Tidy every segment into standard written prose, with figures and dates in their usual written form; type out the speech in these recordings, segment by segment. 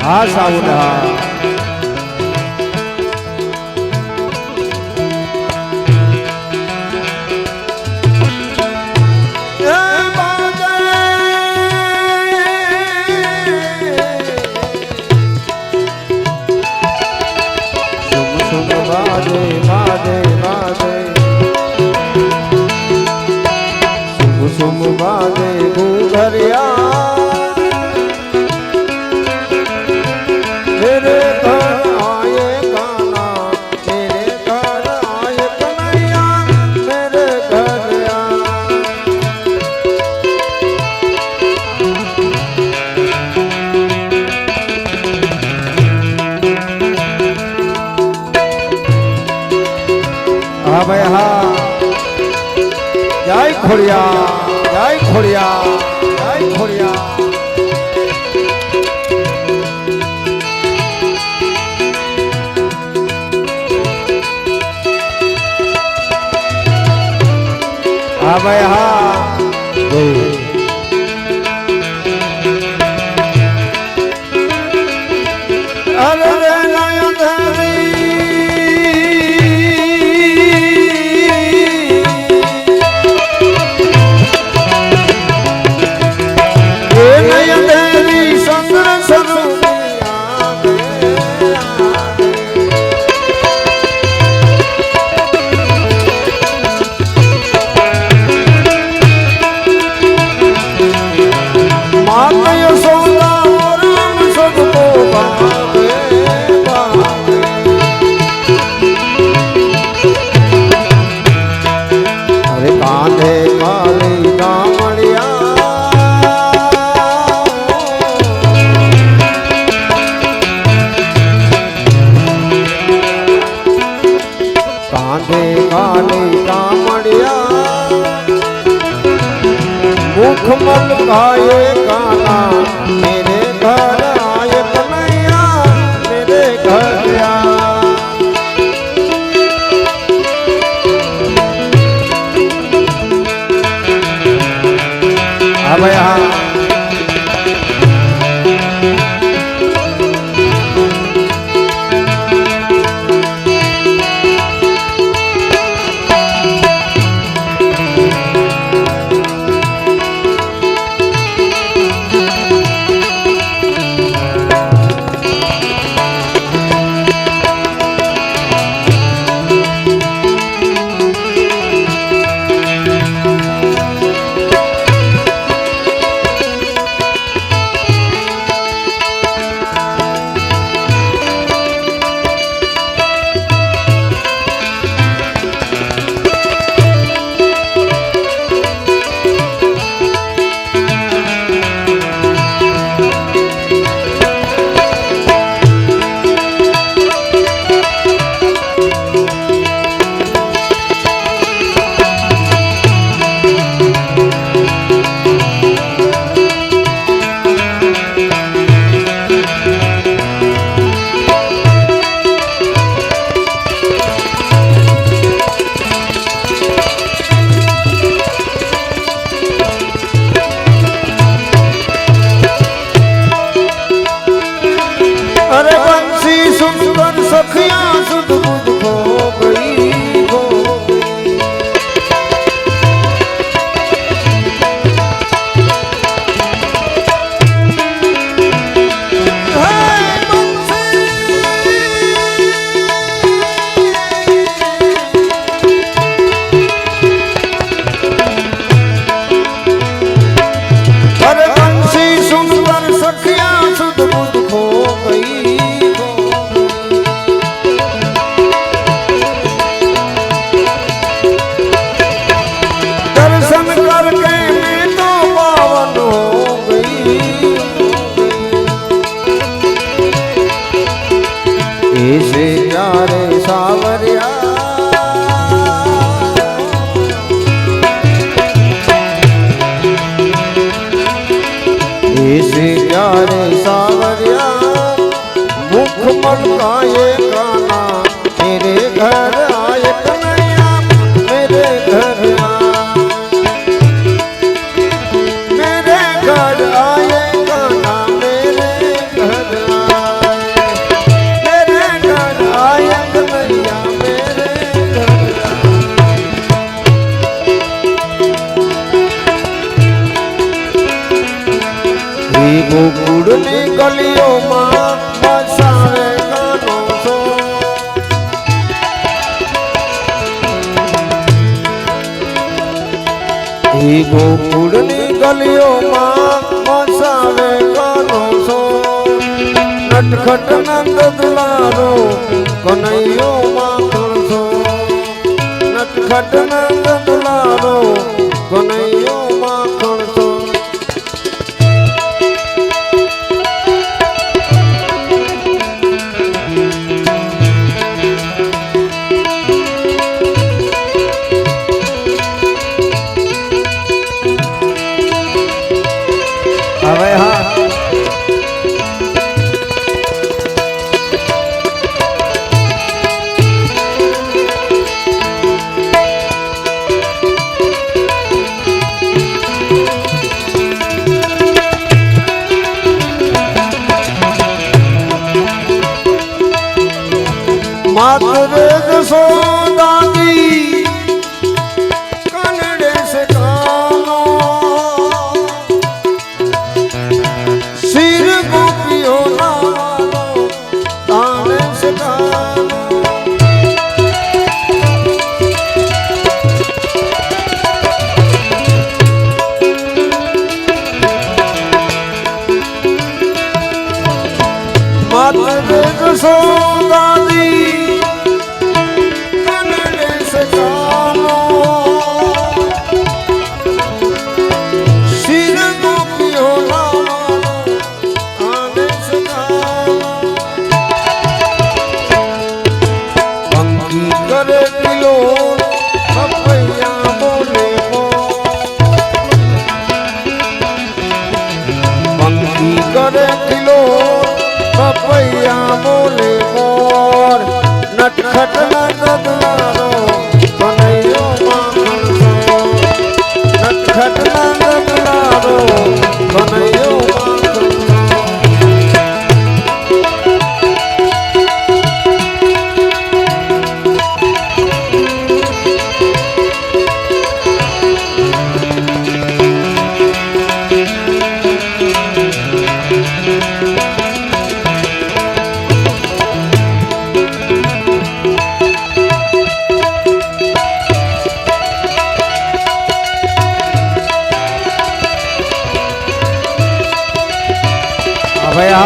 હા સાઉન્ડ હા સુમ બાદે ઘુઘરિયા મેરે ઘર આયે કાના મેરે ઘર આયે કનૈયા મેરે ઘર હા ભાઈ હા જય ખોડિયા જય ખોડિયા જય ખોડિયા હા ભાઈ હા અરે રે નયન मुखमल भाए काना मेरे घर आए कन्हैया मेरे घर आ भैया ગોકુળની ગલીઓમાં વસાવે ગાનો છો એ ગોકુળની ગલીઓમાં વસાવે ગાનો છો નટખટ નંદ દુલારો કનૈયો માખણ છો નટખટ નંદ દુલારો કનૈયો માખણ છો હવે હા मातरे जसोदादी कनड़े से कानो सिर गोपियों नानो ताने से कानो मातरे जसोदादी पपैया बोले मोर नटखट नंद दुलारो कनैयो माखण छो नटखट नंद दुलारो कनैयो माखण भैया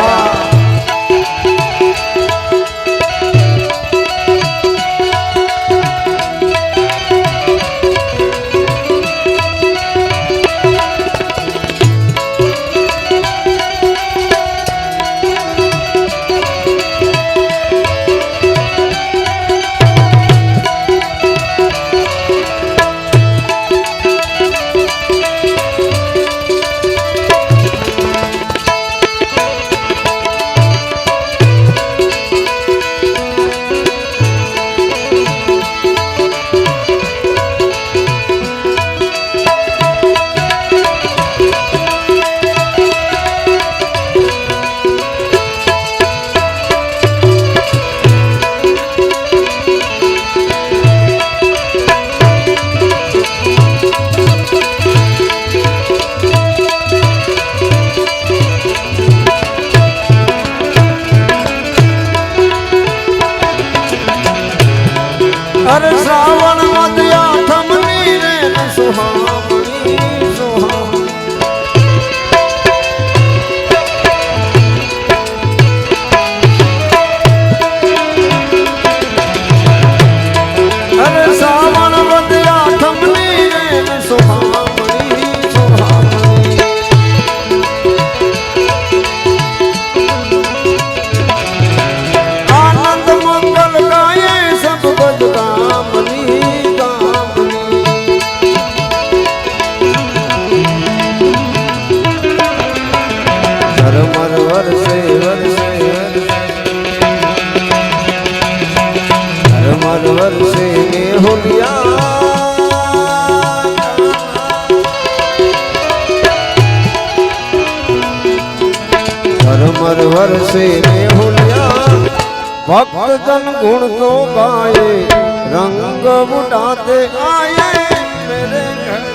अरे श्रावण मध्या थमनी रे सुहावनी सुहावनी अरे श्रावण मध्या थमनी रे सुहावनी सुहावनी आनंद मंगल गाये सब बजगा मर वर्षे वर्षे मर वर्षे में होलिया मर वर्षे में होलिया भक्त जन गुण तो गाए रंग उठाते आए मेरे घर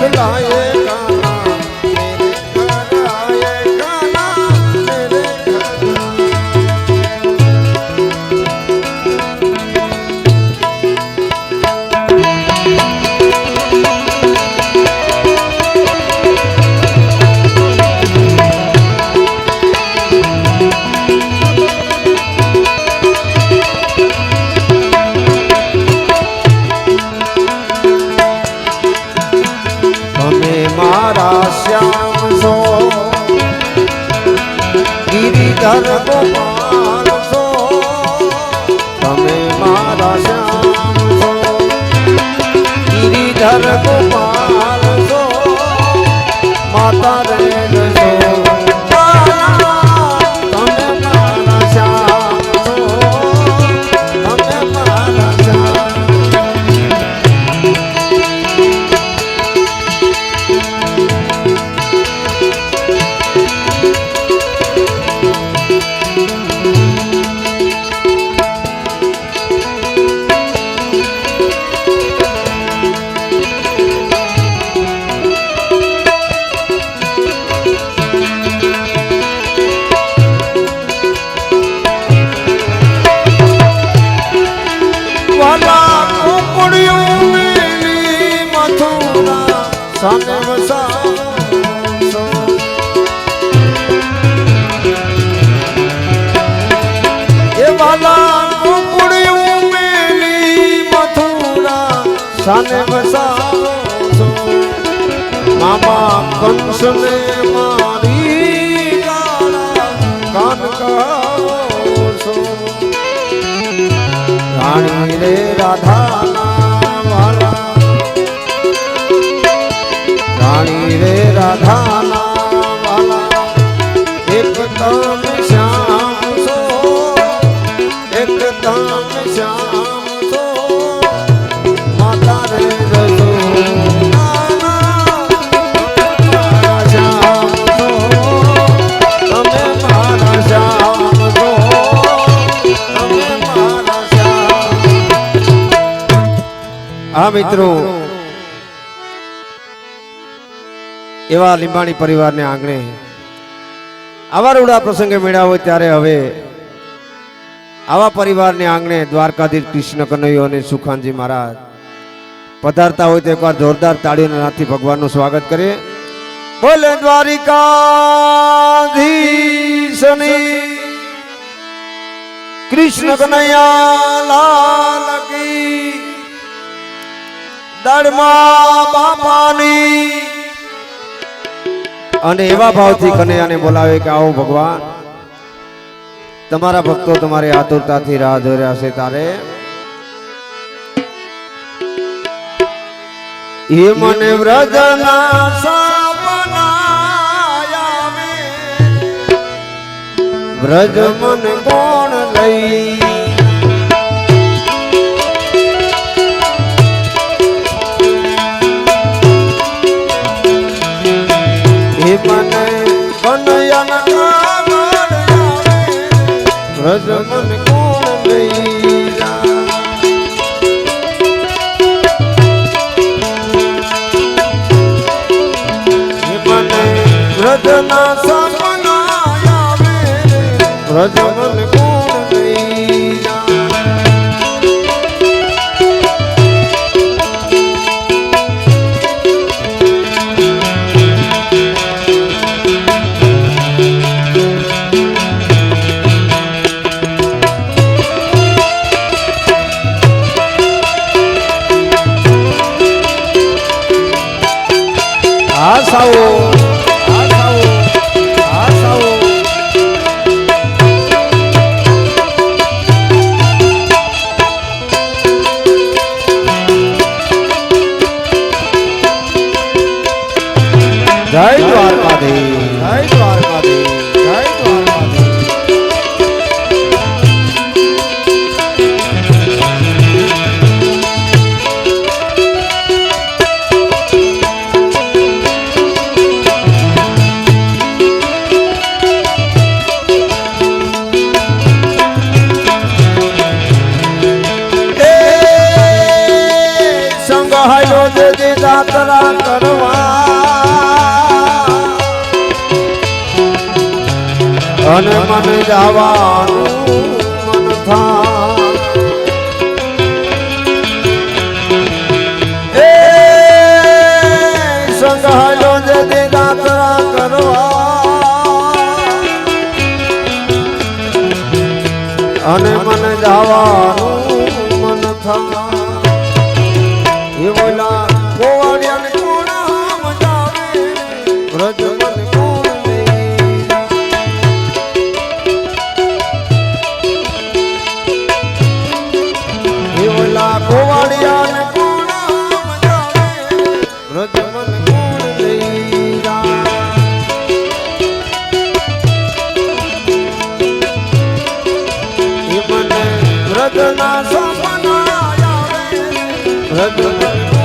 दिखलाए कान्हा मेरे घर आए कान्हा मेरे घर मारा श्याम सो गिरिधर गोपाल सो तमे मारा श्याम सो गिरिधर गोपाल सो माता रे सो तमे मारा श्याम सो तमे मारा श्याम साने वसासो ये वाला कुकड़ियों मेली मथुरा साने वसासो मामा कंस ने मारी गाड़ा कान कहो रानी रे राधा वाला रानी रे राधा वाला एक तन श्याम सो एक तन श्याम सो माता रे रसो मारा श्याम सो तमे मारा श्याम सो तमे मारा श्याम। हाँ मित्रों एवा લીંબાણી પરિવારને આંગણે આવા રૂડા પ્રસંગે મેળા હોય ત્યારે હવે આવા પરિવારને આંગણે દ્વારકાધીશ કૃષ્ણ કનૈયો અને સુખાનજી મહારાજ પધારતા હોય તો એકવાર જોરદાર તાળીઓના નાદથી ભગવાનનું સ્વાગત કરીએ। બોલે દ્વારિકાધીશની કૃષ્ણ કનૈયા લાલ કી દળમા બાપાની અને એવા ભાવથી કનૈયાને બોલાવે કે આવો ભગવાન તમારા ભક્તો તમારી આતુરતાથી રાહ જોઈ રહ્યા છે તારે એ મને વ્રજના સપના આવે વ્રજ મન કોણ લઈ મને કનૈયા વ્રજ મન કોણ લઈ મને વ્રજના સપના આવે વ્રજ મન કોણ લઈ આશાઓ આશાઓ આશાઓ જય દ્વારકાધીશ જય દ્વારકાધીશ જય દ્વારકાધીશ। જાત્રા કરવા અને મને જવાનું મન થાય એ સંઘાલો જદી દાતરા કરવા અને મને જવાનું મન થાય એ બોલા ગોવાળિયાને કોણા મજાવે વ્રજ મન કોણ એ બોલા ગોવાળિયાને કોણા મજાવે વ્રજ મન કોણ લઈ જા એ મને વ્રજના સપના આવે વ્રજ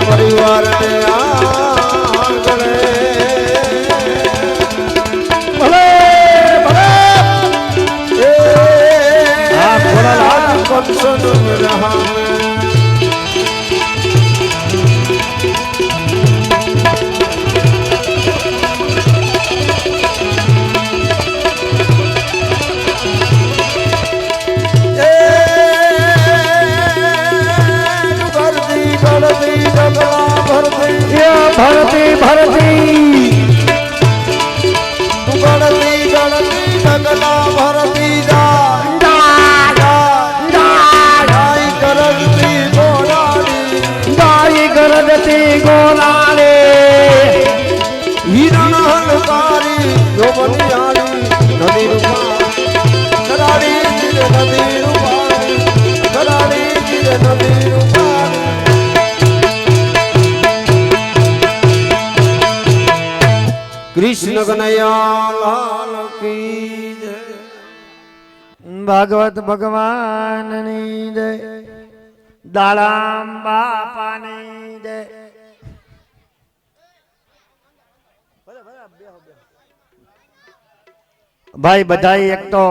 પરિવાર ને આંગણે ભલે ભલે એ આ ભોળાલાલ કંસન રહા भरती भरती तू गणती गणती गगना भरती गाई करती गोलाली हिरण हलकारी योमनियाली नदी रूपा कराड़ी नदी रूपा कराड़ी नदी रूपा कृष्ण कन्हैया लाल की जय भागवत भगवान जय दाड़ाम बापा जय भाई बधाई एक तो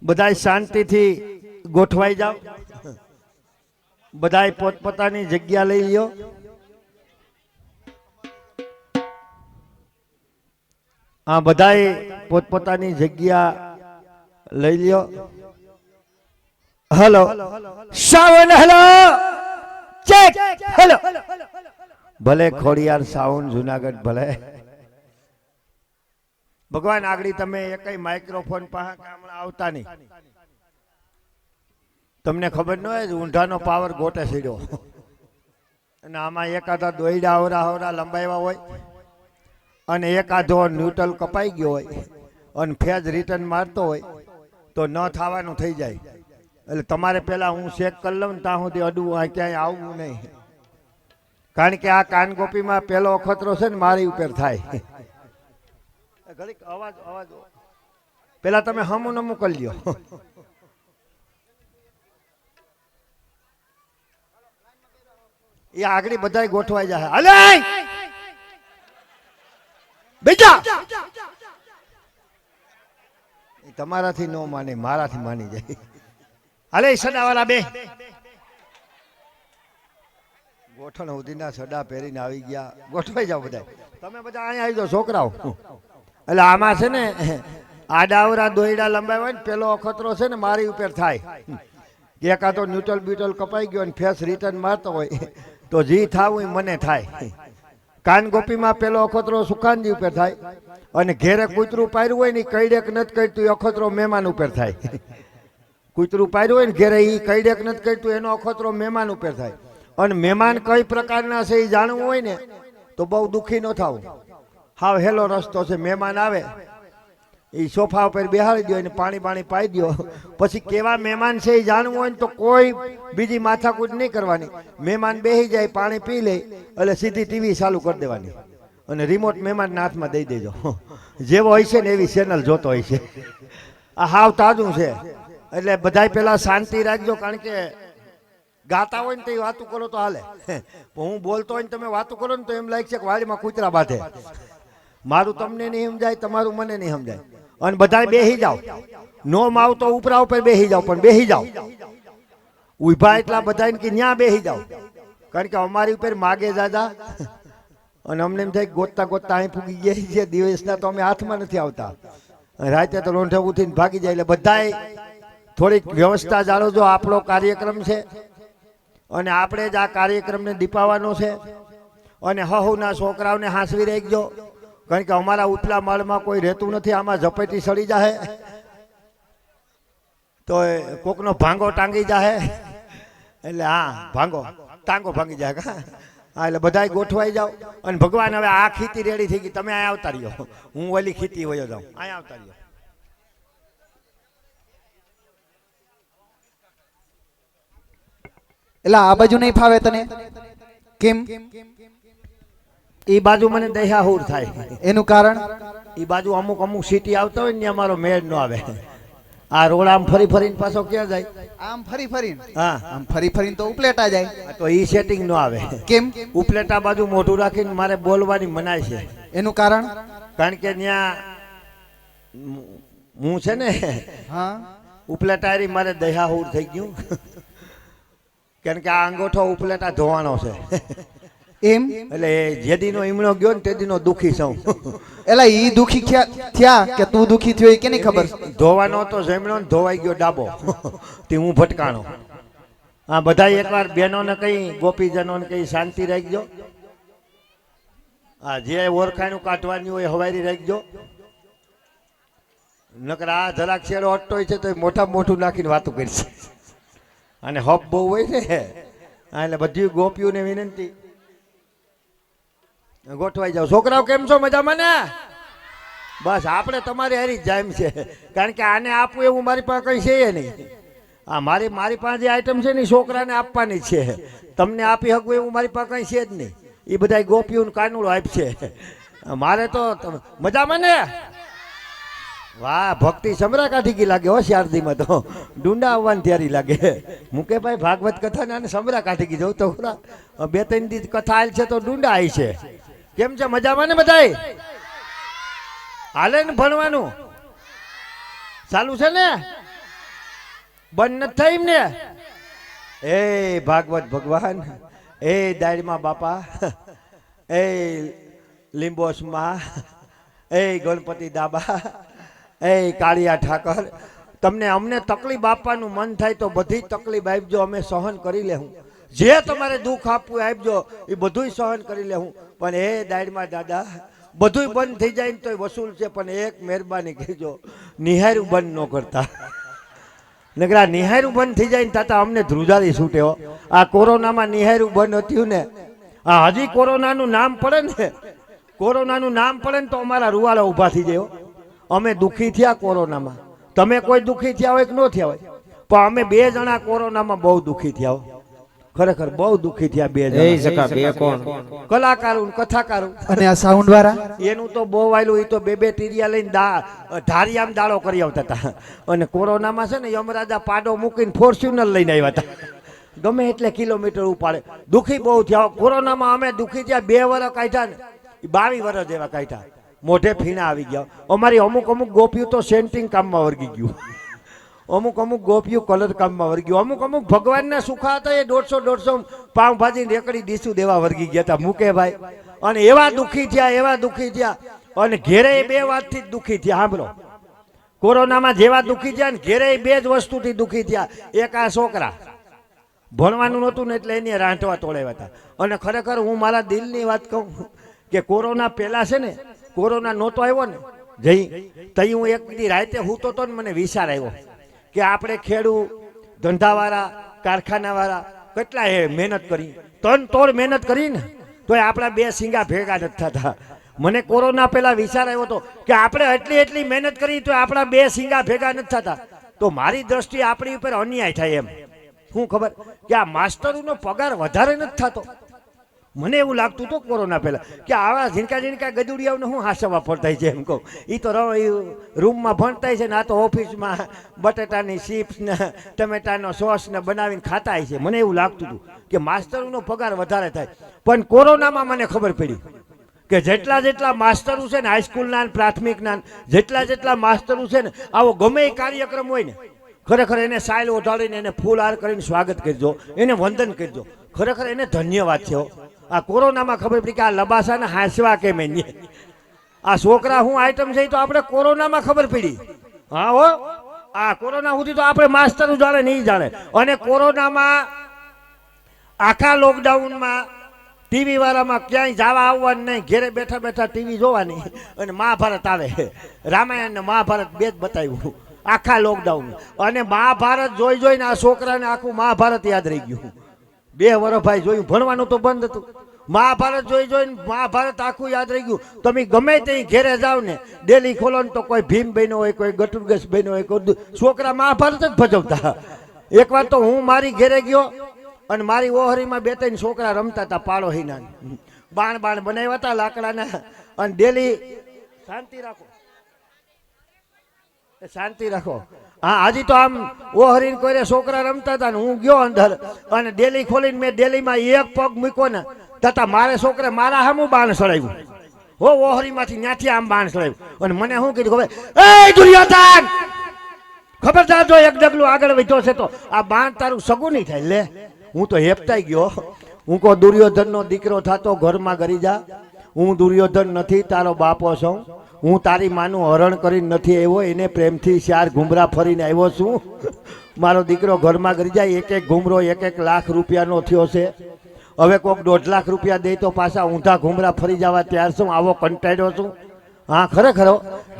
बधाई शांति थी गोठवाई जाओ बधाई पोतपोतानी जग्या लई लियो आ बधाई पोतपोतानी जग्या लई लियो हेलो सावन हेलो चेक हेलो भले खोड़ियार सावन जूनागढ़ भले भगवान आगड़ी तमे एकई माइक्रोफोन पाहा कामणा आवता नहीं तमने खबर न होय ऊंढानो पावर गोटे सीड्यो अने आमा एकादा दोयडा होरा होरा लंबाईवा होय अने एकादो न्यूट्रल कपाई गयो होय અને ફેજ રિટર્ન મારતો હોય તો ન થવાનું થઈ જાય. એટલે તમારે પહેલાં હું ચેક કરી લઉં ને ત્યાં સુધી અડવું આ ક્યાંય આવવું નહીં. કારણ કે આ કાનગોપીમાં પહેલો અખતરો છે ને મારી ઉપર થાય. ઘડીક અવાજ અવાજ પેલા તમે હમું નમું કરી લ્યો. એ આગળ બધા ગોઠવાઈ જાય. હાલે બેજા તમારાથી ન માને, મારાથી માની જાય. હાલે સડાવાળા બે ગોઠણ સુધીના સડા પહેરીને આવી ગયા. ગોઠવાઈ જાઓ બધા. તમે બધા અહીંયા આવી જાઓ છોકરાઓ. એટલે આમાં છે ને આડાવરા દોયડા લંબાવ્યા હોય ને પેલો અખતરો છે ને મારી ઉપર થાય. એકાદો ન્યુટ્રલ બ્યુટલ કપાઈ ગયો અને ફેસ રિટર્ન મારતો હોય તો જી થાવું મને થાય. કાનગોપીમાં પેલો અખતરો સુખાનજી ઉપર થાય અને ઘેરે કૂતરું પાર્યું હોય ને કઈડેક નથી કરતું એ અખતરો મહેમાન ઉપર થાય. કૂતરું પાર્યું હોય ને ઘેરે એ કઈડેક નથી કરતું એનો અખતરો મહેમાન ઉપર થાય. અને મહેમાન કઈ પ્રકારના છે એ જાણવું હોય ને તો બહુ દુઃખી ન થવું. હાવ હેલો રસ્તો છે. મહેમાન આવે એ સોફા ઉપર બેહાડી દો અને પાણી પાણી પાઈ દો. પછી કેવા મહેમાન છે એ જાણવું હોય ને તો કોઈ બીજી માથાકૂટ નહીં કરવાની. મહેમાન બેસી જાય, પાણી પી લે એટલે સીધી ટીવી ચાલુ કરી દેવાની અને રિમોટ મહેમાનના હાથમાં દઈ દેજો. જેવો હોય છે ને એવી ચેનલ જોતો હોય છે. આ હાવ તાજું છે. એટલે બધાય પેલા શાંતિ રાખજો. કારણ કે ગાતા હોય ને તો વાતું કરો તો હાલે. હું બોલતો હોય ને તમે વાતું કરો ને તો એમ લાગે છે કે વાડીમાં કૂતરા બાંધે. મારું તમને નહીં સમજાય, તમારું મને નહીં સમજાય. અને બધા બેસી જાઓ. નો માવ તો ઉપરા ઉપર બેસી જાઓ, પણ બેસી જાઓ. ઉભા એટલા બધા કે ન્યા બેસી જાઓ. કારણ કે અમારી ઉપર માગે દાદા અને અમને એમ થાય ગોતતા ગોતતા અહીં ફૂગી ગયા છે. દિવસના તો અમે હાથમાં નથી આવતા. રાતે તો લોંઢે ઉઠીને ભાગી જાય. એટલે બધાએ થોડીક વ્યવસ્થા જાળવજો. આપણો કાર્યક્રમ છે અને આપણે જ આ કાર્યક્રમને દીપાવવાનો છે. અને હહુના છોકરાઓને હાંસવી રાખજો. કારણ કે અમારા ઉપલા માળમાં કોઈ રહેતું નથી. આમાં ઝપેટી સડી જાય તો કોકનો ભાંગો ટાંગી જાય. એટલે હા ભાંગો ટાંગો ભાંગી જાય. હા એટલે બધા ગોઠવાઈ જાઓ. અને ભગવાન હવે આ ખીતી રેડી થઈ ગઈ, તમે અહીંયા આવતા રહ્યો. હું ઓલી ખીતી વયો જાઉં. અહીંયા આવતા રહ્યો. એટલે આ બાજુ નહીં ફાવે તને કેમ? એ બાજુ મને દહ્યાહુર થાય. એનું કારણ? એ બાજુ અમુક અમુક સિટી આવતા હોય ને અમારો મેળ ન આવે. આ રોડ આમ ફરી ફરીને પાછો ક્યાં જાય? આમ ફરી ફરીને. હા આમ ફરી ફરીને તો ઉપલેટા જાય. તો ઈ સેટિંગ ન આવે. કેમ? ઉપલેટા બાજુ મોઢું રાખીને મારે બોલવાની મનાય છે. એનું કારણ? કારણ કે ત્યાં હું છે ને હા ઉપલેટા મારે દહ્યાહુર થઈ ગયું. કારણ કે આ અંગોઠો ઉપલેટા ધોવાનો છે. એમ? એટલે જેદીનો ઈમણો ગયો ને તેદીનો દુખી છું. એલા ઈ દુખી થયા કે તું દુખી થયો એ કેની ખબર? ધોવાનો તો જમણો ને ધોવાઈ ગયો ડાબો. તે હું ભટકાણો. આ બધા એકવાર બહેનોને કઈ ગોપીજનોને કઈ શાંતિ રાખજો. આ જે ઓળખાણું કાઢવાની હોય હવારી રાખજો. નકર આ જરાક શેડો અટતો હોય છે તો મોટા મોટું નાખીને વાતું કરશે. અને હપ બહુ હોય ને એટલે બધી ગોપીઓને વિનંતી ગોઠવાઈ જાવ. છોકરાઓ કેમ છો? મજામાં ને? બસ આપણે તમારી હારી જ જામ છે. કારણ કે આને આપવું એવું મારી પાસે કઈ છે નહીં. હા મારી પાસે જે આઈટમ છે ને છોકરાને આપવાની છે. તમને આપી શકું એવું મારી પાસે કઈ છે જ નહીં. એ બધા ગોપીઓનું કાનુડો આપશે. મારે તો મજામાં ને? વાહ ભક્તિ સમરા કાઢી ગઈ લાગે. હોશિયારદીમાં તો ડુંડા આવવાની તૈયારી લાગે. મુકે ભાઈ ભાગવત કથા ને સમરા કાઢી ગઈ. જવું તો ખરા 2-3 દી કથા આવેલ છે તો ડુંડા આવી છે. કેમ છે? મજામાં ને બધાય? હાલે ને ભણવાનું ચાલુ છે ને? બંધ નથી થઈ ને? એ ભાગવત ભગવાન, એ દાયમાં બાપા, એ લીંબોસમાં, એ ગણપતિ દાબા, એ કાળિયા ઠાકર, તમને અમને તકલીફ આપવાનું મન થાય તો બધી તકલીફ આપજો. અમે સહન કરી લેવું. જે તમારે દુઃખ આપવું આપજો. એ બધું સહન કરી લેવું. પણ એ દાયમાં દાદા બધું બંધ થઈ જાય ને તો વસૂલ છે. પણ એક મહેરબાની કહેજો, નિહારું બંધ ન કરતા. નકરા નિહારું બંધ થઈ જાય ને તાતા અમને ધ્રુજારી છૂટે હો. આ કોરોનામાં નિહારું બંધ હતું ને, આ હજી કોરોનાનું નામ પડે ને, કોરોનાનું નામ પડે ને તો અમારા રૂવાલા ઊભા થઈ જાય. અમે દુઃખી થયા કોરોનામાં. તમે કોઈ દુઃખી થયા હોય કે ન થયા હોય, પણ અમે 2 જણા કોરોનામાં બહુ દુઃખી થયા હો. ખરેખર બહુ દુઃખી થયા 2 એ જણા. સકા બે કોણ? કલાકારો ને કથાકારો. અને આ સાઉન્ડ વાળા એનું તો બહુ વાયલું. એ તો 2 ટીરિયા લઈને ધારિયામ દાડો કરી આવતા હતા. અને કોરોનામાં છે ને યમરાજા પાડો મૂકીને ફોર્ચ્યુનર લઈને આવ્યા હતા. ગમે એટલે કિલોમીટર ઉપાડે. દુઃખી બહુ થયા કોરોનામાં. અમે દુઃખી થયા. 2 વર્ષ કાઢ્યા ને 22 વર્ષ જેવા કાઢ્યા. મોઢે ફીણા આવી ગયા. અમારી અમુક ગોપીઓ તો સેન્ટિંગ કામમાં વર્ગી ગયું. અમુક ગોપીઓ કલર કામમાં વર્ગી ગયું. અમુક ભગવાનના સુખા હતા એ 150 પાવભાજી રેકડી ડીસું દેવા વર્ગી ગયા હતા મુકેભાઈ. અને એવા દુઃખી થયા. અને ઘેરે 2 વાતથી જ દુઃખી થયા. સાંભળો, કોરોનામાં જેવા દુઃખી થયા ને ઘેરે 2 જ વસ્તુથી દુઃખી થયા. એક આ છોકરા ભણવાનું નહોતું ને એટલે એને રાંધવા તોડાવ્યા હતા. અને ખરેખર હું મારા દિલની વાત કહું કે કોરોના પહેલા છે ને, કોરોના નહોતો આવ્યો ને તઈ હું એક દી રાતે હૂતો તો ને મને વિચાર આવ્યો કે આપણે ખેડૂત ધંધાવાળા કારખાનાવાળા કેટલા મહેનત કરી, તોડ મહેનત કરી ને તોય આપણા 2 સિંગા ભેગા નથી થતા. મને કોરોના પહેલા વિચાર આવ્યો હતો કે આપણે એટલી મહેનત કરી તો આપણા 2 સિંગા ભેગા નથી થતા. તો મારી દ્રષ્ટિએ આપણી ઉપર અન્યાય થાય એમ. શું ખબર કે આ માસ્ટરોનો પગાર વધારે નથી થતો. મને એવું લાગતું હતું કોરોના પહેલા કે આવા ઝીણકા ગદુડિયાઓને હું હાસવા પડતા છે એમ કહું. એ તો રૂમમાં ભણતા છે ને આ તો ઓફિસમાં બટેટાની ચિપ્સ ને ટમેટાનો સોસ ને બનાવીને ખાતા છે. મને એવું લાગતું હતું કે માસ્ટરોનો પગાર વધારે થાય. પણ કોરોનામાં મને ખબર પડી કે જેટલા માસ્ટરો છે ને હાઈસ્કૂલના પ્રાથમિકના જેટલા માસ્ટરો છે ને આવો ગમે એ કાર્યક્રમ હોય ને ખરેખર એને સાયલ ઓઢાડીને એને ફૂલ હાર કરીને સ્વાગત કરજો, એને વંદન કરજો. ખરેખર એને ધન્યવાદ છે. આ કોરોનામાં ખબર પડી કે આ લબાસાને હાંસવા કેમ એને આ છોકરા હું આઈટમ છે તો આપણે કોરોનામાં ખબર પડી. હા હો, આ કોરોના સુધી તો આપણે માસ્ટરો જાણે નહીં જાણે. અને કોરોનામાં આખા લોકડાઉનમાં ટીવી વાળામાં ક્યાંય જવા આવવાનું નહીં, ઘેરે બેઠા ટીવી જોવાની. અને મહાભારત આવે, રામાયણ ને મહાભારત 2 જ બતાવ્યું આખા લોકડાઉન. અને મહાભારત જોઈને આ છોકરાને આખું મહાભારત યાદ રહી ગયું. 2 વર્ષ ભાઈ જોયું, ભણવાનું તો બંધ હતું. મહાભારત જોઈને મહાભારત આખું યાદ રહી ગયું. તમે ગમે તે ઘેરે જાવ ને ડેલી ખોલો ને તો કોઈ ભીમ બહેનો હોય, કોઈ ગટુરગસ બહેનો હોય, કોઈ છોકરા મહાભારત જ ભજવતા. એકવાર તો હું મારી ઘેરે ગયો અને મારી ઓહરીમાં 2-3 છોકરા રમતા હતા. પાડો હિના બાણ બનાવ્યા હતા લાકડાના. અને ડેલી શાંતિ રાખો. હા, હજી તો આમ ઓહરીને કોઈ છોકરા રમતા હતા ને હું ગયો અંદર અને ડેલી ખોલીને મેં ડેલીમાં 1 પગ મૂક્યો ને તથા મારે છોકરે મારા સામું બાણ સળાવ્યું. હો, ઓહરીમાંથી ત્યાંથી આમ બાણ સળાવ્યું. અને મને શું કીધું ખબર, એ દુર્યોધન ખબરદાર જો એક ડગલું આગળ વધ્યો છે તો આ બાણ તારું સગું નહીં થાય. લે, હું તો હેપતાઈ ગયો. હું કહો દુર્યોધનનો દીકરો થાતો ઘરમાં ગરી જા. હું દુર્યોધન નથી, તારો બાપો છું. હું તારી માનું હરણ કરીને નથી આવ્યો, એને પ્રેમથી 4 ઘુમરા ફરીને આવ્યો છું. મારો દીકરો ઘરમાં ગરી જાય. 1 ઘુમરો 1 લાખ રૂપિયાનો થયો છે. હવે કોઈક 1.5 લાખ રૂપિયા દે તો પાછા ઊંધા ઘુમરા ફરી જવા તૈયાર છું. આવો કંટાળ્યો છું. હા, ખરેખર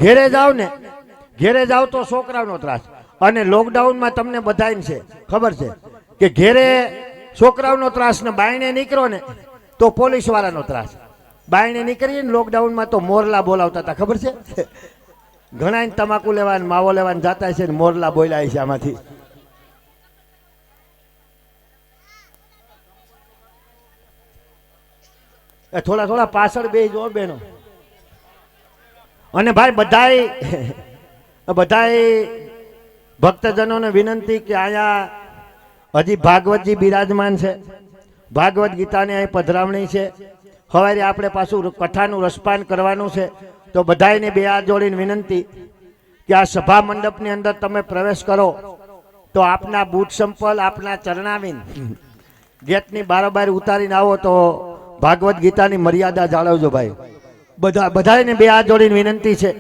ઘેરે જાવ ને, ઘેરે જાવ તો છોકરાઓનો ત્રાસ. અને લોકડાઉનમાં તમને બધાને છે ખબર છે કે ઘેરે છોકરાઓનો ત્રાસ ને બાયણે નીકળો ને તો પોલીસ વાળાનો ત્રાસ. બાયણે નીકળીએ ને લોકડાઉનમાં તો મોરલા બોલાવતા હતા ખબર છે. ઘણા તમાકુ લેવા માવો લેવા જતા છે ને મોરલા બોલાય છે આમાંથી. થોડા પાછળ બે જો બેનો. અને ભાઈ બધાય ભક્તજનોને વિનંતી કે અહીંયા હજી ભાગવતજી બિરાજમાન છે. ભાગવત ગીતાની અહીં પધરાવણી છે. હવે આપણે પાછું કથાનું રસપાન કરવાનું છે. તો બધાને 2 હાથ જોડીને વિનંતી કે આ સભા મંડપની અંદર તમે પ્રવેશ કરો તો આપના બૂટ સંપલ આપના ચરણાવીન ગેટની બારોબાર ઉતારીને આવો તો ભાગવત ગીતાની મર્યાદા જાળવજો ભાઈ. બધાને 2 હાથ જોડીને વિનંતી છે.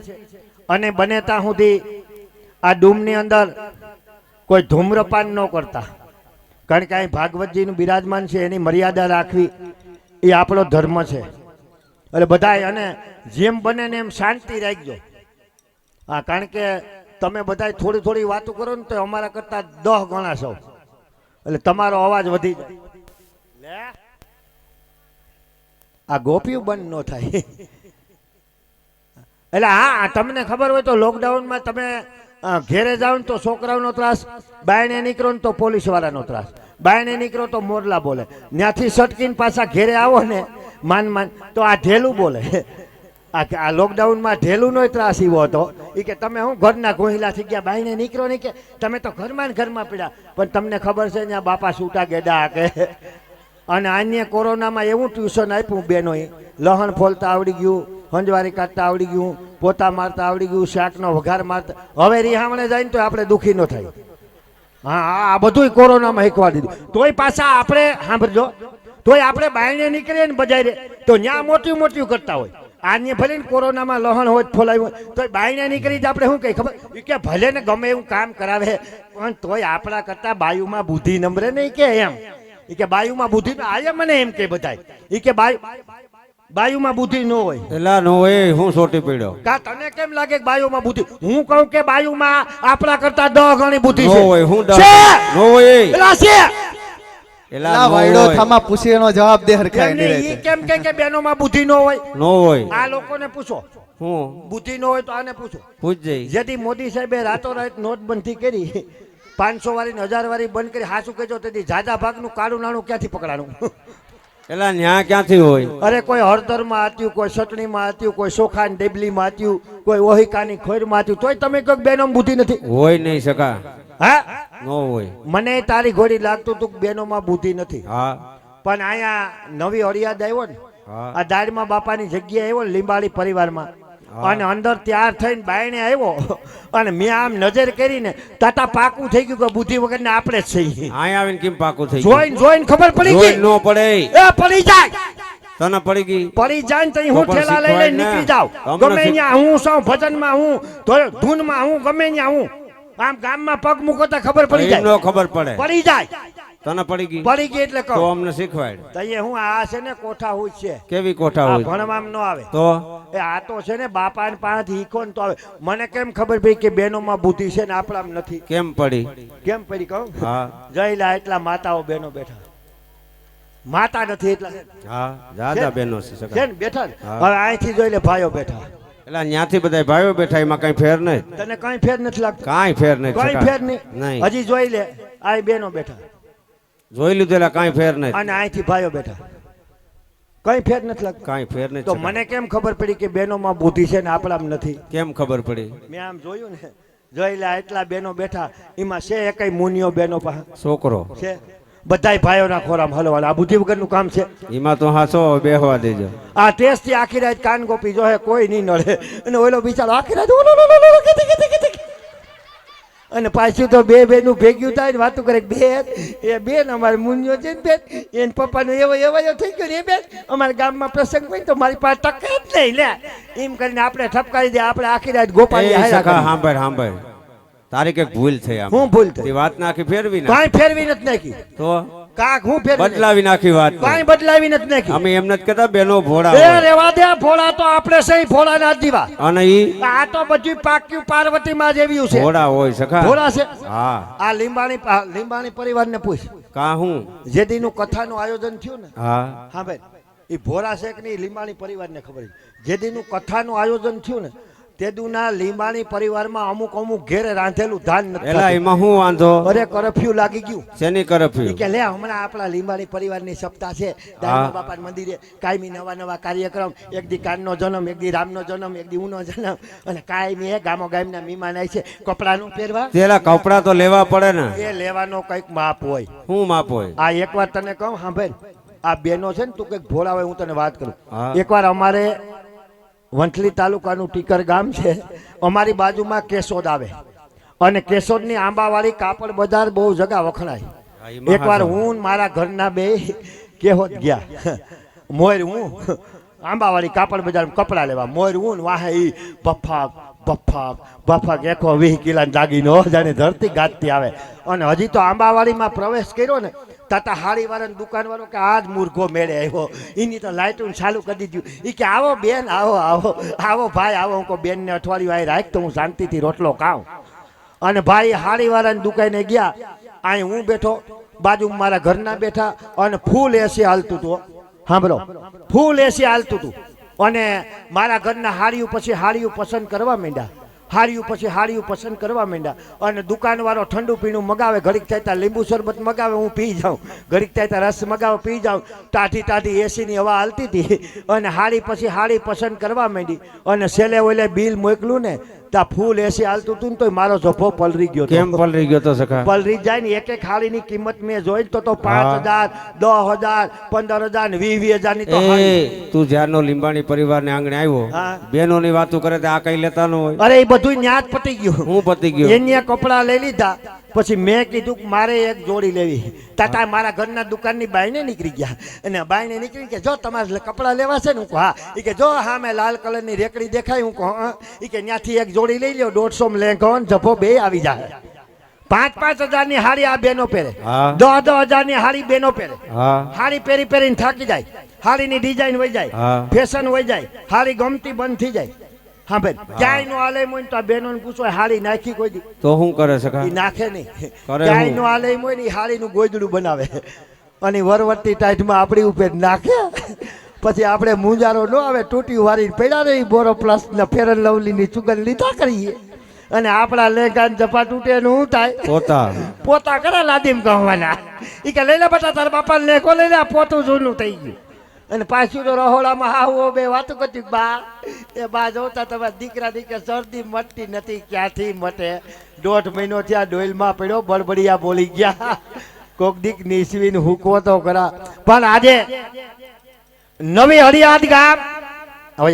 અને બને ત્યાં સુધી આ ડૂમની અંદર કોઈ ધૂમ્રપાન ન કરતા, કારણ કે અહીં ભાગવતજીનું બિરાજમાન છે, એની મર્યાદા રાખવી એ આપણો ધર્મ છે. એટલે બધાય અને જેમ બને ને એમ શાંતિ રાખજો. હા, કારણ કે તમે બધાય થોડી વાતો કરો ને તો અમારા કરતા 10 ગણા છો. એટલે તમારો અવાજ વધી જાય. આ ગોપીઓ બંધ ન થાય. એટલે હા તમને ખબર હોય તો લોકડાઉનમાં તમે ઘેરે જાઓ ને તો છોકરાઓનો ત્રાસ, બાયણે નીકળો ને તો પોલીસ વાળાનો ત્રાસ, બાયણે નીકળો તો મોરલા બોલે, ત્યાંથી સટકીને પાછા ઘેરે આવો ને માન તો આ ઢેલું બોલે. આ લોકડાઉનમાં ઢેલુંનો ત્રાસ એવો હતો એ કે તમે હું ઘરના ગોહિલા થઈ ગયા, બાયણે નીકળો નહીં કે તમે તો ઘરમાં ને ઘરમાં પીડ્યા. પણ તમને ખબર છે ત્યાં બાપા છૂટા ગેડા કે. અને અન્ય કોરોનામાં એવું ટ્યુશન આપ્યું બેનોએ, લહણ ફોલતા આવડી ગયું, હંજવારી કાઢતા આવડી ગયું, પોતા મારતા આવડી ગયું, શાકનો વઘાર મારતા. હવે રિહામણે જાય ને તો આપણે દુઃખી ન થાય. હા આ બધું કોરોનામાં શીખવા દીધું. તોય પાછા આપણે સાંભળજો, તોય આપણે બાયણે નીકળીએ ને બજારે તો ત્યાં મોટી મોટી કરતા હોય. આને ભલે ને કોરોનામાં લહણ હોય ફોલાયું હોય તો બાયણે નીકળી જ આપણે શું કઈ ખબર કે ભલે ને ગમે એવું કામ કરાવે પણ તોય આપણા કરતા બાયુમાં બુદ્ધિ નંબરે નહીં કે એમ. એ કે બાયુમાં બુદ્ધિ આજે મને એમ કે બધાય એ કે બાયુમાં બુદ્ધિ ન હોય. એલા નો હોય હું સોટી પડ્યો. કા તને કેમ લાગે કે બાયુમાં બુદ્ધિ? હું કહું કે બાયુમાં આપણા કરતા 10 ગણી બુદ્ધિ નો છે. હોય હું છે નો હોય એલા છે એલા ના નો વાયડો હોય થામા પૂછી એનો જવાબ દે હરખાય એમને નહીં ઈ રહેતે. કેમ કે બેનોમાં બુદ્ધિ ન હોય? નો હોય આ લોકોને પૂછો, હું બુદ્ધિ ન હોય તો આને પૂછો. પૂછજે. જેથી મોદી સાહેબે રાતોરાત નોટબંધી કરી, 500 વાળી ને 1000 વાળી બંધ કરી, હાસુ કહેજો તેથી જાજા ભાગનું કાળું નાણું ક્યાંથી પકડાનું? એલા ન્યા ક્યાંથી હોય? અરે કોઈ હળદરમાં આત્યું, કોઈ ચટણીમાં આત્યું, કોઈ ચોખાની ડેબલીમાં આત્યું, કોઈ ઓહિકાની ખોરમાં આત્યું, તોય તમે કહો બેનો બુદ્ધિ નથી. હોય નહીં શકા. હા નો હોય. મને તારી ઘોડી લાગતું તું બેનોમાં બુદ્ધિ નથી. હા પણ અહીંયા નવી હરિયાદ આવ્યો ને, હા આ દાડમાં બાપાની જગ્યાએ આવ્યો ને લીંબાળી પરિવારમાં, અને અંદર તૈયાર થઈને બાયણે આવ્યો અને મેં આમ નજર કરીને તાતા પાકું થઈ ગયું કે બુદ્ધિ વગર ને આપણે જ છીએ. અહીં આવીને કેમ પાકું થઈ ગયું? જોઈને ખબર પડી જોઈ ગઈ. નો પડે. એ પડી જાય, તને પડી ગઈ? પડી જાય ને તઈ હું તો પણ ઠેલા લઈને શીખવાડ ને. નીકળી જાવ. અમને ગમે ત્યાં હું સૌ ભજનમાં હું ધૂનમાં હું ગમે ત્યાં હું આમ ગામમાં પગ મૂકો તો ખબર પડી એમ જાય. નો ખબર પડે. પડી જાય, તને પડી ગઈ? પડી ગઈ એટલે તો કહું અમને શીખવાડ. તઈએ હું આ છે ને કોઠા હોય છે, કેવી કોઠા આ હોય? ભણવામાં ન આવે તો એ આ તો છે ને બાપા ને પાસેથી ઈકો ને તો આવે. મને કેમ ખબર પડી કે બેનોમાં બુદ્ધિ છે ને આપણામાં નથી? કેમ પડી? કેમ પડી કહું? હા જઈલા એટલા માતાઓ બેનો બેઠા, માતા નથી એટલા હા દાદા બેનો છે છે સગા. ને બેઠા ને. હા. હવે અહીંથી જોઈ લે ભાઈઓ બેઠા, એટલે ન્યાથી બધા ભાઈઓ બેઠા, એમાં કઈ ફેર નહીં. તને કઈ ફેર નથી લાગતું? કાંઈ ફેર નહીં કઈ સગા. ફેર નહીં. નહીં હજી જોઈ લે આ બેનો બેઠા જોઈ લીધું એટલે કાંઈ ફેર નહીં. અને અહીંથી ભાઈઓ બેઠા, કઈ ફેર નથી લાગતું? કાંઈ ફેર નહીં તો સગા. મને કેમ ખબર પડી કે બેનોમાં બુદ્ધિ છે ને આપણામાં નથી? કેમ ખબર પડી? મેં આમ જોયું ને, જોઈ લે એટલા બેનો બેઠા, એમાં છે એકઈ મુનિયો બેનો પાસે છોકરો છે? બધાય ભાઈઓના ખોરામાં હલવાના. આ બુદ્ધિ વગરનું કામ છે. એમાં તો હાસો બેહવા દેજો. આ ટેસ્ટથી આખી રાત કાન ગોપી જોહે, કોઈ નહીં નડે. અને ઓલો બિચારો આખી રાત ઓલો લો લો લો કીધી કીધી કીધી. અને પાછું તો બેનું ભેગ્યું થાય ને વાતું કરે બેન એ બેન અમારે મુનિયો છે ને બેન એને પપ્પાનો એવો થઈ ગયો ને એ બેન અમારા ગામમાં પ્રસંગ હોય તો મારી પાસે ટકે જ નહીં લે એમ કરીને આપણે ઠપકારી દે. આપણે આખી રાત ગોપાલી એ હાયરા સખા કરીએ. સાંભળ સાંભળ, તારી કઈક ભૂલ થઈ આમ. હું ભૂલ થઈ? તે વાત નાખી ફેરવી ના કાંઈ ફેરવી નથી નાખી. તો કાંક હું ફેરવી નાખી? બદલાવી નાખી વાત. કાંઈ બદલાવી નથી નાખી. અમે એમ નથી કહેતા બેનો ભોળા એ હોય. રેવા દે, ભોળા તો આપણે સહી ભોળા ના દીવા. અને ઈ આ તો બધું પાક્યું પાર્વતી માં જેવ્યું છે. ભોળા હોય સખા. ભોળા છે. હા આ લીંબાણી પરિવારને પૂછ, કા હું જેદીનું કથાનું આયોજન થયું ને, હા હા ભાઈ એ ભોરા છે કે નહીં લીંબાણી પરિવારને ખબર છે. જેદીનું કથાનું આયોજન થયું ને તેદુના લીંબાણી પરિવારમાં અમુક ઘેરે રાંધેલું ધાન નથી એલા ખાતું. એમાં હું વાંધો? અરે કરફ્યુ લાગી ગયું. શેની ઈ કરફ્યુ? કે લે હમણાં આપણા લીંબાણી પરિવારની સપ્તાહ છે, દાદા બાપા મંદિરે કાયમી નવા કાર્યક્રમ, એક દી કાનનો જન્મ, એક દી રામનો જન્મ, એક દી ઉનો જન્મ, અને કાયમી ગામો ગામના મહેમાન આવે છે કપડાનું પહેરવા. તેલા કપડા તો લેવા પડે ને. એ લેવાનો કઈક માપ હોય. શું માપ હોય? આ એકવાર તને કહું સાંભળ, આ બેનો છે ને તું કઈક ભોળા હોય હું તને વાત કરું. હા. એકવાર અમારે વંથલી તાલુકાનું ટીકર ગામ છે, અમારી બાજુમાં કેશોદ આવે, અને કેશોદની આંબાવાળી કાપડ બજાર બહુ જગા વખણાય. હા, એમાં એકવાર હાચું. હું ને મારા ઘરના બે કેહોદ ગયા મોર હું આંબાવાળી કાપડ બજાર કપડા લેવા. મોર હું ને વાહે ઈ બફાક એકો 20 કિલા દાગીનો જાણે ધરતી ગાજતી આવે. અને હજી તો આંબાવાડીમાં પ્રવેશ કર્યો ને તાતા હાડી વાળા દુકાન વાળો કે આજ મૂર્ખો મેળે આવ્યો, એની તો લાઇટું ચાલુ કરી દીધું. એ કે આવો બેન આવો આવો આવો ભાઈ આવો. હું કહું બેનને અઠવાડિયું અહીં રાખ તો હું શાંતિથી રોટલો ખાઉં. અને ભાઈ હાડી વાળાની દુકાને ગયા, અહીં હું બેઠો, બાજુમાં મારા ઘરના બેઠા, અને ફૂલ એસી હાલતું હતું. સાંભળો, ફૂલ એસી હાલતું હતું. અને મારા ઘરના હાડિયું પછી હાડિયું પસંદ કરવા માંડ્યા, હાડિયું પછી હાડિયું પસંદ કરવા માંડ્યા. અને દુકાનવાળો ઠંડુ પીણું મગાવે, ઘડીક થાય ત્યાં લીંબુ શરબત મગાવે, હું પી જાઉં. ઘડીક થાય ત્યાં રસ મગાવે, પી જાઉં. ટાઢી ટાઢી એસીની હવા હાલતી હતી. અને હાડી પછી હાડી પસંદ કરવા માંડી. અને છેલ્લે ઓલે બિલ મોકલું ને ત્યાં ફૂલ એસી હાલતું હતું ને તો મારો જભો પલરી ગયો. કેમ પલરી ગયો તો સખા? પલરી જાય ને એક એક હાડીની કિંમત મેં જોઈ તો 5,000, 10,000, 15,000 ને 20,000 ની તો હાડી. તું જ્યારનો લીંબાણી પરિવારને આંગણે આવ્યો, હા. બેનોની વાતો કરે તે આ કઈ લેતા ન હોય. અરે એ બધું ન્યાજ પતી ગયું. હું પતી ગયો. એને કપડા લઈ લીધા. પછી મેં કીધું કે મારે એક જોડી લેવી. તાતા મારા ઘરના દુકાનની બાઈને નીકળી ગયા. અને બાઈને નીકળી કે જો તમારે કપડા લેવા છે ને? હું કહું હા. એ કે જો હા મેં લાલ કલરની રેકડી દેખાય. હું કહું હા. એ કે ત્યાંથી એક જોડી લઈ લ્યો, 150 લેંઘો ને જભો બે આવી જાય. 5,000 ની હાડી આ બેનો પહેરે, હા. 10,000 ની હાડી બેનો પહેરે. હા હાડી પહેરી પહેરીને થાકી જાય, હાડીની ડિઝાઇન વહી જાય, હા. ફેશન વહી જાય, હાડી ગમતી બંધ થઈ જાય. હા ભાઈ, ક્યાંય નો હાલે મોય તો આ બેનો ને પૂછો હાડી નાખી કોઈ દી? તો શું કરે સખા? ઈ નાખે નહીં. કરે ક્યાંય હું? નો હાલે મોય ને હાડીનું ગોદડું બનાવે અને વરવટતી ટાઈટમાં આપણી ઉપર નાખે. પછી આપણે મુંજારો ન આવે, તૂટી વારીને પડ્યા રહી, બોરો પ્લસ ને ફેર એન્ડ લવલી ની ચુગલ લીધા કરીએ. અને આપણા લેગાન જપા તૂટે નું શું થાય? પોતા કરે લાદીમ કહેવાના. ઈ કે લઈ લે બટા તારા બાપા લેખો લઈ લે, પોતું જૂનું થઈ ગયું. અને પાછું તો રહોડામાં હાવો બે વાતો કરતી, બા એ બા જોતા તમારા દીકરા શરદી મટતી નથી. ક્યાંથી મટે? 1.5 મહિનો થયા ડોલમાં પડ્યો, બળબડિયા બોલી ગયા. કોક દીક નીસવીને હુકવો તો ખરા. પણ આજે નવી હરિયાદ ગામ આવો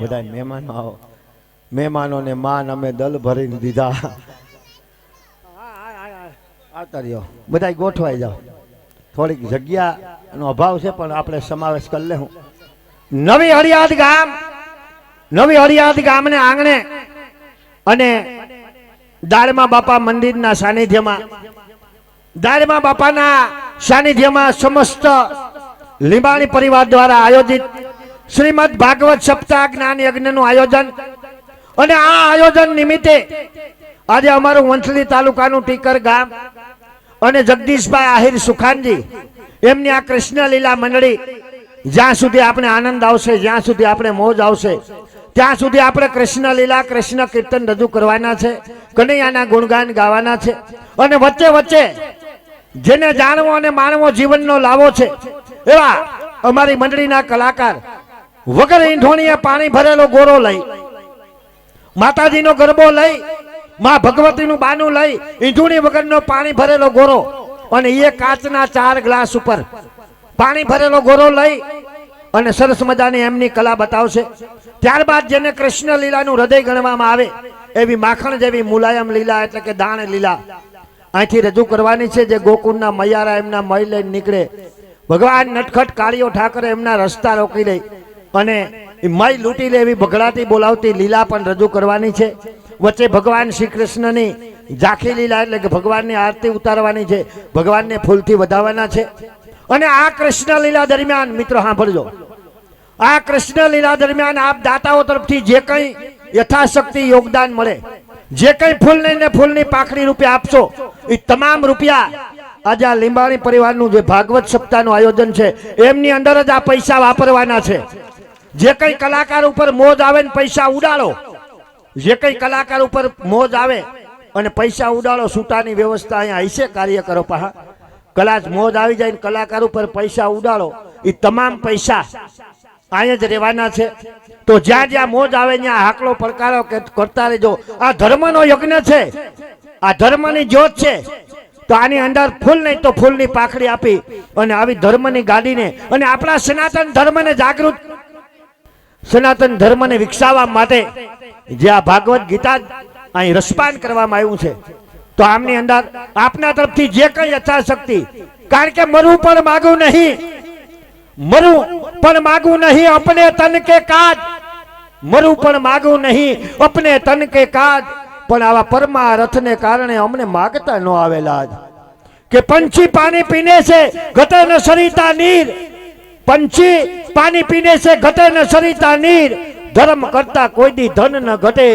બધા મહેમાનો આવો. મહેમાનોને માન અમે દલ ભરીને દીધા. આવતા રહ્યો બધા, ગોઠવાઈ જાઓ. થોડીક જગ્યાનો અભાવ છે પણ આપણે સમાવેશ કરી લેવું. નવી હરિયાદ ગામને આંગણે અને દાળમાં બાપા મંદિરના સાનિધ્યમાં, દાળમાં બાપાના સાનિધ્યમાં સમસ્ત લીંબાણી પરિવાર દ્વારા આયોજિત શ્રીમદ ભાગવત સપ્તાહ જ્ઞાન યજ્ઞનું આયોજન. અને આ આયોજન નિમિત્તે આજે અમારું વંથલી તાલુકાનું ટીકર ગામ અને જગદીશભાઈ આહિર સુખાનજી એમની આ કૃષ્ણ લીલા મંડળી, જ્યાં સુધી આપણે આનંદ આવશે, જ્યાં સુધી આપણે મોજ આવશે, ત્યાં સુધી આપણે કૃષ્ણ લીલા, કૃષ્ણ કીર્તન રજૂ કરવાના છે, કનૈયાના ગુણગાન ગાવાના છે. અને વચ્ચે વચ્ચે જેને જાણવો અને માણવો જીવનનો લાવો છે એવા અમારી મંડળીના કલાકાર વગર ઈંઢોણીએ પાણી ભરેલો ગોરો લઈ, માતાજીનો ગરબો લઈ, માં ભગવતીનું બાનું લઈ, ઈંઢોણી વગરનો પાણી ભરેલો ગોરો, અને એ કાચના 4 ગ્લાસ ઉપર પાણી ભરેલો ગોરો લઈ અને સરસ મજાની એમની કલા બતાવશે. ત્યારબાદ જેને કૃષ્ણ લીલાનું હૃદય ગણવામાં આવે એવી માખણ જેવી મુલાયમ લીલા એટલે કે દાણ લીલા અહીંથી રજૂ કરવાની છે. જે ગોકુળના મૈયારા એમના મય લઈને નીકળે, ભગવાન નટખટ કાળીઓ ઠાકરે એમના રસ્તા રોકી લે અને મય લૂંટી લે એવી બગડાતી બોલાવતી લીલા પણ રજૂ કરવાની છે. વચ્ચે ભગવાન શ્રી કૃષ્ણની ઝાંખી લીલા એટલે કે ભગવાનની આરતી ઉતારવાની છે, ભગવાનને ફૂલથી વધાવવાના છે. અને આ કૃષ્ણ લીલા દરમિયાન મિત્રો સાંભળજો, આ કૃષ્ણ લીલા દરમિયાન આપ દાતાઓ તરફથી જે કંઈ યથાશક્તિ યોગદાન મળે, જે કંઈ ફૂલ ને ફૂલની પાખડી રૂપે આપશો, એ તમામ રૂપિયા આજે આ લીંબાણી પરિવારનું જે ભાગવત સપ્તાહનું આયોજન છે એમની અંદર જ આ પૈસા વાપરવાના છે. જે કંઈ કલાકાર ઉપર મોજ આવે ને પૈસા ઉડાડો, જે કંઈ કલાકાર ઉપર મોજ આવે અને પૈસા ઉડાડો, સૂટાની વ્યવસ્થા અહીંયા હશે કાર્યકરો પાસે. કદાચ મોજ આવી જાય ને કલાકાર ઉપર પૈસા ઉડાડો, એ તમામ પૈસા અહીંયા જ રહેવાના છે. તો જ્યાં જ્યાં મોજ આવે ત્યાં હાકલો પડકારો કરતા રહેજો. આ ધર્મનો યજ્ઞ છે, આ ધર્મની જ્યોત છે. તો આની અંદર ફૂલ નહીં તો ફૂલની પાખડી આપી અને આવી ધર્મની ગાડીને અને આપણા સનાતન ધર્મને જાગૃત, સનાતન ધર્મને વિકસાવવા માટે જે આ ભાગવત ગીતા અહીં રસપાન કરવામાં આવ્યું છે, તો આમની અંદર આપના તરફથી જે કંઈ યથાશક્તિ, કારણ કે મરવું પણ માગું નહીં, મરવું પણ માગું નહીં અપને તન કે કાજ, મરવું પણ માગું નહીં અપને તન કે કાજ. પણ આવા પરમારથને કારણે અમને માગતા ન આવેલા કે પંછી પાણી પીને છે ઘટે ન સરિતા નીર, પંછી પાણી પીને છે ઘટે ન સરિતા નીર, ધર્મ કરતા કોઈ દી ધન ન ઘટે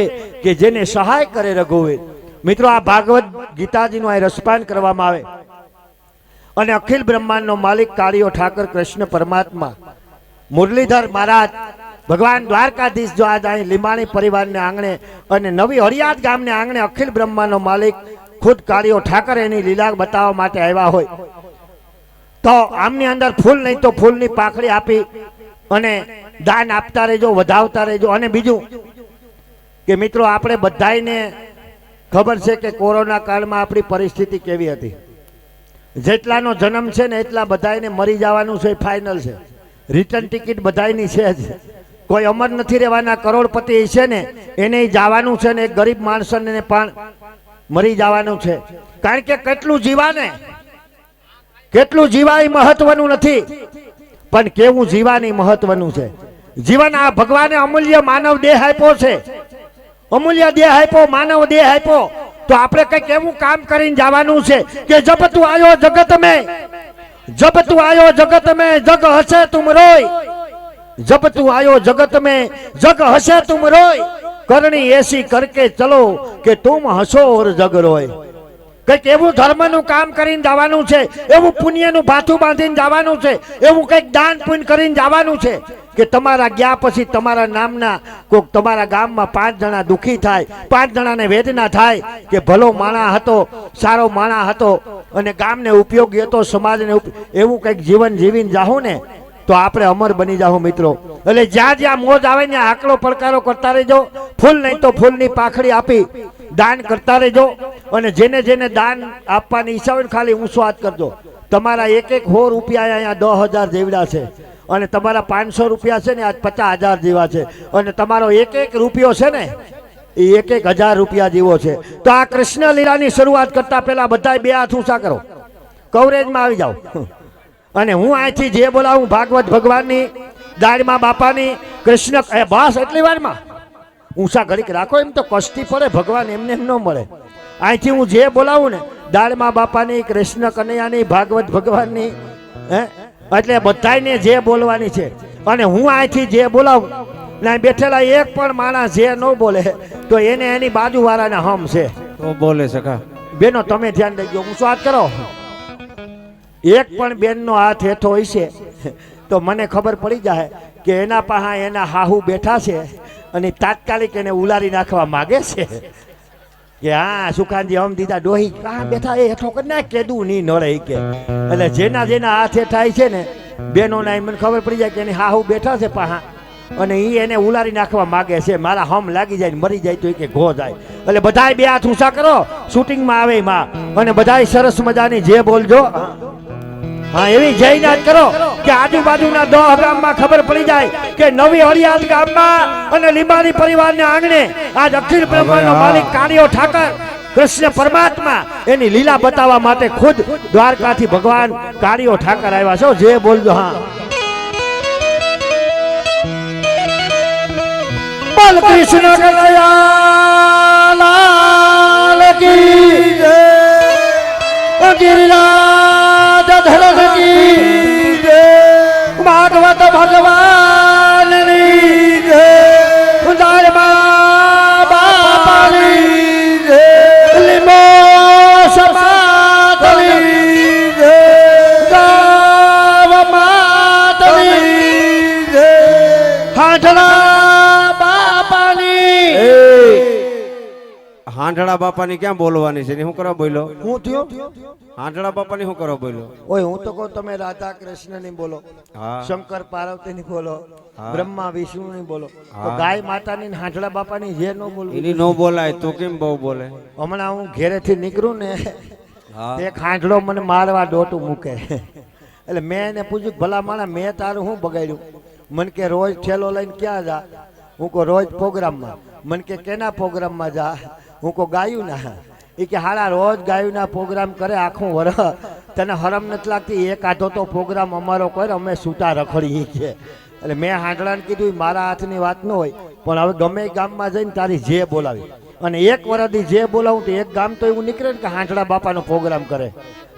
કે જેને સહાય કરે રઘુવીર. મિત્રો આ ભાગવત ગીતાજીનું આ રસપાન કરવામાં આવે અને અખિલ બ્રહ્માંડનો માલિક કાળીઓ ઠાકર કૃષ્ણ પરમાત્મા મુરલીધર મહારાજ ભગવાન દ્વારકાધીશ જો આજ અહીં લીંબાણી પરિવારને આંગણે અને નવી હરિયાદ ગામને આંગણે અખિલ બ્રહ્માંડનો માલિક ખુદ કાળિયો ઠાકર એની લીલા બતાવવા માટે આવ્યા હોય તો આમની અંદર ફૂલ નહીં તો ફૂલની પાખડી આપી અને દાન આપતા રહેજો, વધાવતા રહેજો. અને બીજું કે મિત્રો, આપણે બધાને ખબર છે કે કોરોના કાળમાં આપણી પરિસ્થિતિ કેવી હતી. જેટલાનો જન્મ છે ને એટલા બધાને મરી જવાનું છે, ફાઇનલ છે. રિટર્ન ટિકિટ બધાની છે જ. કોઈ અમર નથી રહેવાના. કરોડપતિ છે ને એને જવાનું છે ને એક ગરીબ માણસને પણ મરી જવાનું છે. કારણ કે કેટલું જીવાને કેટલું જીવા એ મહત્વનું નથી, પણ કેવું જીવાની મહત્વનું છે. જીવન આ ભગવાને અમૂલ્ય માનવ દેહ આપ્યો છે, અમૂલ્ય દેહ આપ્યો, માનવ દેહ આપ્યો. તો આપણે કઈ કેવું કામ કરીને જવાનું છે કે જબ તું આયો જગત મેં, जब तू आयो जगत में जग हसे तुम रोय, जब तू आयो जगत में जग हसे तुम रोय, करनी ऐसी करके चलो कि तुम हसो और जग रोय. कईक एवं धर्मનું કામ કરીને જવાનું છે, એવું પુણ્યનું ભાથું બાંધીને જવાનું છે, એવું કઈક દાન પુણ્ય કરીને જવાનું છે કે તમારા ગયા પછી તમારા નામના કોઈક તમારા ગામમાં 5 જણા દુખી થાય, 5 જણાને વેદના થાય કે ભલો માણા હતો, સારો માણા હતો અને ગામને ઉપયોગી હતો, સમાજને એવું કંઈક જીવન જીવીને જાહો ને તો આપણે અમર બની જાહો મિત્રો. એટલે જ્યાં જ્યાં મોજ આવે ને આકડો પડકારો કરતા રહેજો. ફૂલ નહીં તો ફૂલની પાખડી આપી દાન કરતા રહેજો. અને જેને જેને દાન આપવાની ઈચ્છા હોય ખાલી ઊંચો હાથ કરજો. તમારા એક 100 રૂપિયા અહીંયા 10,000 જેવડા છે અને તમારા 500 રૂપિયા છે ને આજ 50,000 જેવા છે અને તમારો એક રૂપિયો છે ને એ 1,000 રૂપિયા જેવો છે. તો આ કૃષ્ણ લીલાની શરૂઆત કરતા પહેલા બધા 2 હાથ ઊંચા કરો, કવરેજમાં આવી જાઓ. અને હું અહીંથી જે બોલાવું ભાગવત ભગવાનની, દાળમાં બાપાની, કૃષ્ણ બસ એટલી વારમાં ઊંચા ઘડીક રાખો. એમ તો કષ્ટી પડે, ભગવાન એમને એમ ન મળે. અહીંથી હું જે બોલાવું ને દાળમાં બાપાની, કૃષ્ણ કનૈયાની, ભાગવત ભગવાનની, એટલે બધાને જે બોલવાની છે. અને હું અહીંથી જે બોલાવું ને બેઠેલા એક પણ માણસ જે ન બોલે તો એને એની બાજુવાળાના હમ છે તો બોલે સખા. બેનો તમે ધ્યાન દેજો, ઊંચો હાથ કરો. એક પણ બેનનો હાથ હેઠો હોય છે તો મને ખબર પડી જાય કે એના પાસે એના હાહુ બેઠા છે અને તાત્કાલિક એને ઉલારી નાખવા માગે છે કે હા સુખાનજી હમ દીધા ડોહી કાં બેઠા એ હેઠો કરી નાખ, કેદું નહીં નડે કે. એટલે જેના જેના હાથ હેઠા છે ને બેનોના મને ખબર પડી જાય કે એની હાહુ બેઠા છે પાહા અને એ એને ઉલારી નાખવા માગે છે. મારા હમ લાગી જાય, મરી જાય તો એ કે ઘો જાય. એટલે બધાય 2 હાથ ઊંચા કરો, શૂટિંગમાં આવે માં. અને બધાય સરસ મજાની જે બોલજો, હા એવી જયનાથ કરો કે આજુબાજુના 10 ગામમાં ખબર પડી જાય કે નવી હરિયાદ ગામમાં અને લીંબાણી પરિવારના આંગણે આજ અખિલ બ્રહ્માંડનો માલિક કાળિયો ઠાકર કૃષ્ણ પરમાત્મા એની લીલા બતાવવા માટે ખુદ દ્વારકાથી ભગવાન કાળિયો ઠાકર આવ્યા છો. જે બોલજો હા બોલ કૃષ્ણ કનૈયા લાલ કી જય, ગિરિરાજ ધરજ કી જય, ભાગવત ભગવાનની જય, દાળમાં બાપાની જય, લીંબો સમાતની જય, ગાવ માતની જય, હાંડલા બાપાની. હાંડળા બાપાની ક્યાં બોલવાની છે? શું કરવા બોલ્યો? હું થયો હાંડળા બાપાની શું કરવા બોલ્યો? ઓય હું તો કહું તમે રાધા કૃષ્ણ ની બોલો, હા. શંકર પાર્વતી ની બોલો, હા. બ્રહ્મા વિષ્ણુ ની બોલો, તો હા. ગાય માતાની ને હાંડળા બાપાની જે નો બોલવું. એની નો બોલાય તો કેમ બહુ બોલે? હમણાં હું ઘેરેથી નીકળું ને હા. એક હાંડળો મને મારવા ડોટું મૂકે એટલે મેં એને પૂછ્યું ભલા માણા મેં તારું શું બગાડ્યું? મને કે રોજ ઠેલો લઈને ક્યાં જા? હું કહું રોજ પ્રોગ્રામમાં. મને કે કેના પ્રોગ્રામમાં જા? હું કહું ગાયું ના. એ કે હાડા રોજ ગાયુંના પ્રોગ્રામ કરે આખું વરસ, તને હરમ નથી લાગતી? એક આધો તો પ્રોગ્રામ અમારો કરે, અમે છૂટા રખડી છે. એટલે મેં હાંડળાને કીધું મારા હાથની વાત ન હોય, પણ હવે ગમે ગામમાં જઈને તારી જે બોલાવી અને એક વર્ષથી જે બોલાવું તો એક ગામ તો એવું નીકળે ને કે હાંડળા બાપાનો પ્રોગ્રામ કરે.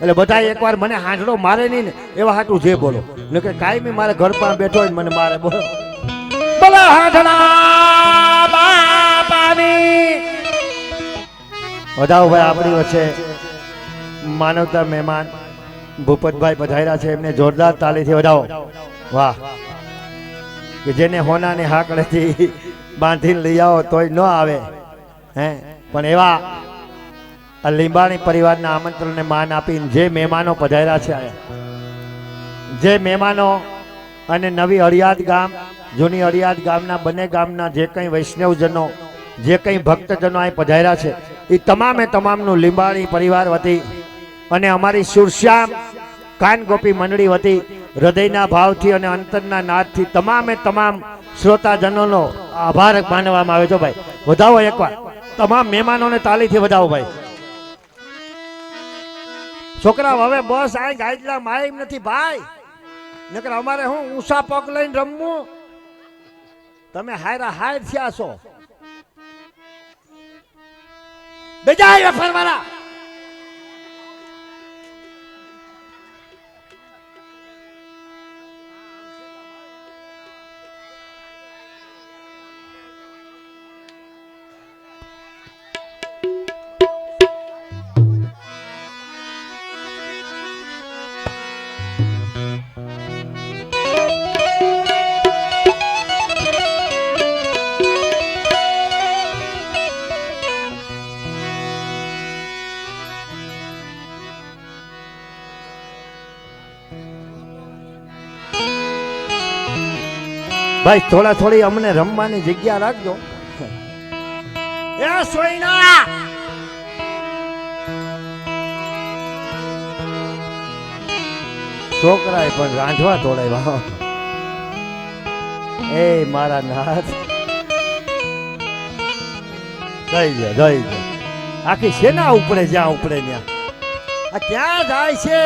એટલે બધા એકવાર મને હાંડળો મારે નહીં ને એવા હાટું જે બોલો, ને કે કાયમી મારે ઘર પર બેઠો હોય મને મારે બોલો બોલો હાંડળા બાપાની. વધાવો ભાઈ આપણી વચ્ચે માનવતા મહેમાન ભૂપતભાઈ પધાર્યા છે, એમને જોરદાર તાલીથી વધાવો. વાહ કે જેને હોનાની હાકડેથી બાંધીને લઈ આવો તોય ન આવે હે પણ એવા આ લીંબાણી પરિવારના આમંત્રણને માન આપીને જે મહેમાનો પધાર્યા છે જે મહેમાનો અને નવી અડિયાદ ગામ જૂની અડિયાદ ગામના બંને ગામના જે કંઈ વૈષ્ણવજનો જે કંઈ ભક્તજનો અહીં પધાર્યા છે એ તમામે તમામનું લીંબાણી પરિવાર વતી અને અમારી સુરશ્યામ કાન ગોપી મંડળી વતી હૃદયના ભાવથી અને અંતરના નાદથી તમામે તમામ શ્રોતાજનોનો આભાર માનવામાં આવે છે ભાઈ વધાવો એકવાર તમામ મહેમાનોને તાલીથી વધાવો ભાઈ છોકરા હવે બસ આ ગાઈડલા માય નથી ભાઈ નકર અમારે હું ઊંચા પગ લઈને રમવું તમે હાયરા હાયર થયા છો બેજા ફરવાના ભાઈ થોડી અમને રમવાની જગ્યા રાખજો એ સોઈના છોકરાએ પણ રાંધવા તોડાવ્યા એ મારા નાથ જઈ જા આખી સેના ઉપડે જ્યાં ઉપડે ત્યાં આ ક્યાં જાય છે